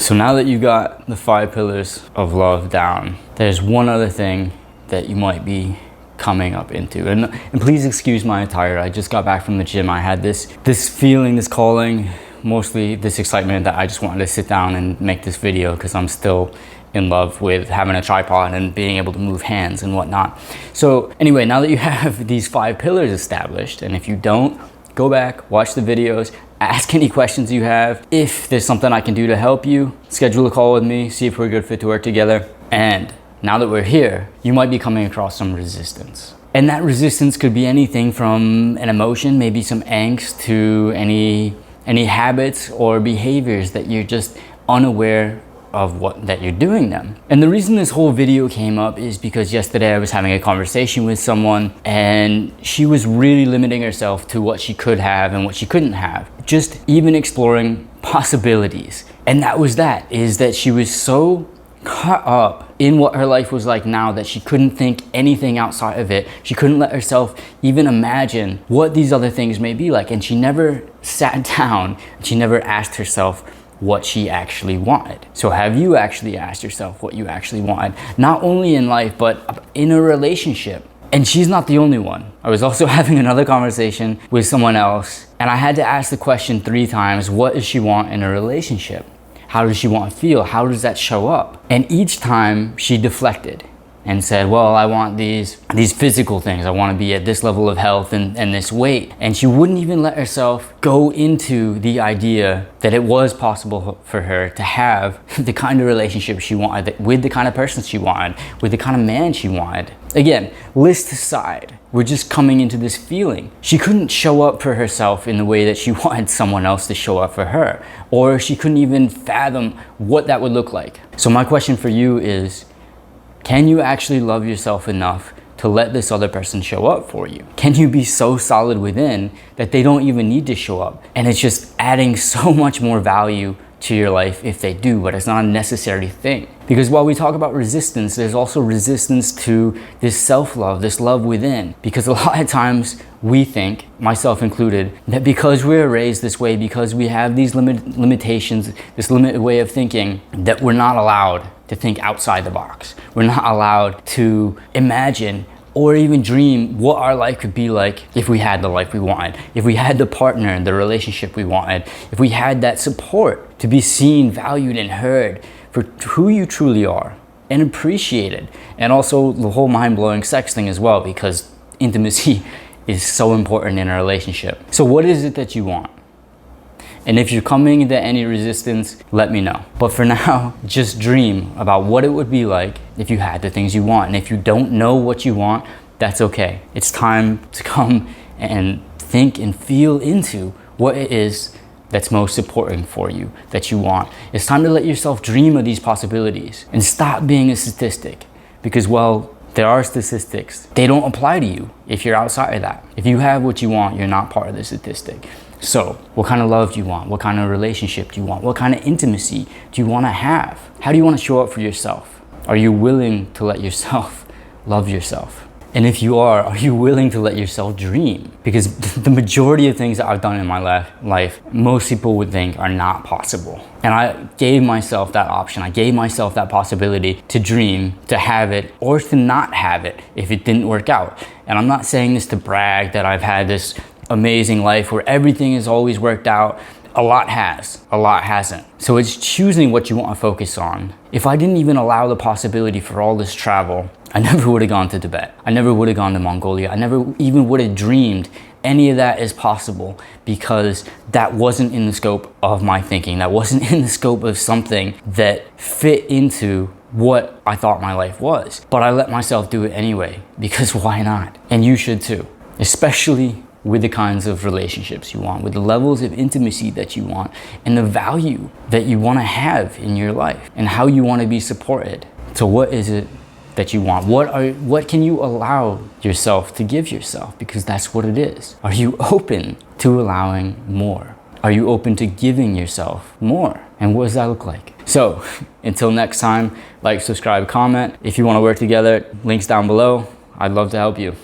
So now that you got the 5 pillars of love down, there's one other thing that you might be coming up into. And please excuse my attire. I just got back from the gym. I had this feeling, this calling, mostly this excitement that I just wanted to sit down and make this video because I'm still in love with having a tripod and being able to move hands and whatnot. So anyway, now that you have these 5 pillars established, and if you don't, go back, watch the videos, ask any questions you have. If there's something I can do to help you, schedule a call with me, see if we're a good fit to work together. And now that we're here, you might be coming across some resistance. And that resistance could be anything from an emotion, maybe some angst, to any habits or behaviors that you're just unaware of that you're doing them. And the reason this whole video came up is because yesterday I was having a conversation with someone and she was really limiting herself to what she could have and what she couldn't have. Just even exploring possibilities. And that is that she was so caught up in what her life was like now that she couldn't think anything outside of it. She couldn't let herself even imagine what these other things may be like. And she never sat down, she never asked herself what she actually wanted. So have you actually asked yourself what you actually wanted? Not only in life, but in a relationship. And she's not the only one. I was also having another conversation with someone else, and I had to ask the question 3 times, what does she want in a relationship? How does she want to feel? How does that show up? And each time she deflected and said, well, I want these physical things. I want to be at this level of health and this weight. And she wouldn't even let herself go into the idea that it was possible for her to have the kind of relationship she wanted, with the kind of person she wanted, with the kind of man she wanted. Again, list aside, we're just coming into this feeling. She couldn't show up for herself in the way that she wanted someone else to show up for her, or she couldn't even fathom what that would look like. So my question for you is, can you actually love yourself enough to let this other person show up for you? Can you be so solid within that they don't even need to show up? And it's just adding so much more value to your life if they do, but it's not a necessary thing. Because while we talk about resistance, there's also resistance to this self-love, this love within. Because a lot of times we think, myself included, that because we're raised this way, because we have these limitations, this limited way of thinking, that we're not allowed to think outside the box. We're not allowed to imagine or even dream what our life could be like if we had the life we wanted, if we had the partner and the relationship we wanted, if we had that support to be seen, valued, and heard for who you truly are and appreciated. And also the whole mind-blowing sex thing as well, because intimacy is so important in a relationship. So what is it that you want? And if you're coming into any resistance, let me know. But for now, just dream about what it would be like if you had the things you want. And if you don't know what you want, that's okay. It's time to come and think and feel into what it is that's most important for you, that you want. It's time to let yourself dream of these possibilities and stop being a statistic. Because, well, there are statistics. They don't apply to you if you're outside of that. If you have what you want, you're not part of the statistic. So, what kind of love do you want? What kind of relationship do you want? What kind of intimacy do you want to have? How do you want to show up for yourself? Are you willing to let yourself love yourself? And if you are you willing to let yourself dream? Because the majority of things that I've done in my life, most people would think are not possible. And I gave myself that option. I gave myself that possibility to dream, to have it, or to not have it if it didn't work out. And I'm not saying this to brag that I've had this amazing life where everything is always worked out. A lot has, a lot hasn't. So it's choosing what you want to focus on. If I didn't even allow the possibility for all this travel, I never would have gone to Tibet. I never would have gone to Mongolia. I never even would have dreamed any of that is possible, because that wasn't in the scope of my thinking. That wasn't in the scope of something that fit into what I thought my life was. But I let myself do it anyway, because why not? And you should too, especially with the kinds of relationships you want, with the levels of intimacy that you want, and the value that you want to have in your life, and how you want to be supported. So what is it that you want? What can you allow yourself to give yourself? Because that's what it is. Are you open to allowing more? Are you open to giving yourself more? And what does that look like? So until next time, like, subscribe, comment. If you want to work together, links down below. I'd love to help you.